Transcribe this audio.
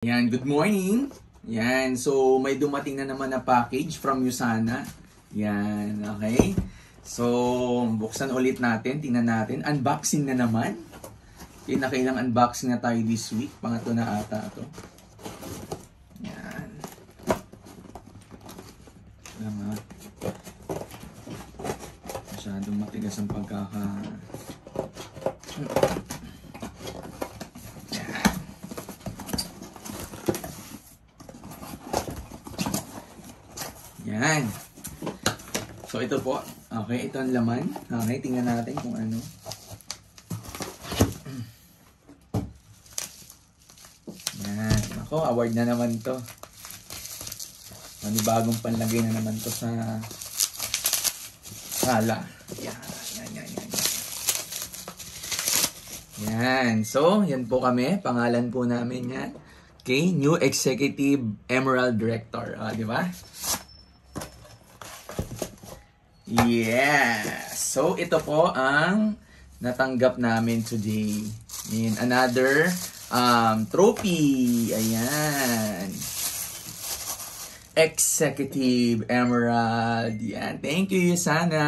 Yan, good morning. Yan, so may dumating na naman na package from Usana. Yan, okay. So, buksan ulit natin, tingnan natin. Unboxing na naman. Okay, nakailang unboxing na tayo this week. Pangatlo na ata ito. Yan. Salamat. Masyadong matigas ang pagkaka... Yan. So, ito po. Okay, ito ang laman. Okay, tingnan natin kung ano. Yan. Ako, award na naman to. Manibagong panlagay na naman to sa sala. Yan. Yan. So, yan po kami. Pangalan po namin yan. Okay, New Executive Emerald Director. Di ba? Yes! So, ito po ang natanggap namin today. In another trophy. Ayan. Executive Emerald. Yan. Thank you, Usana.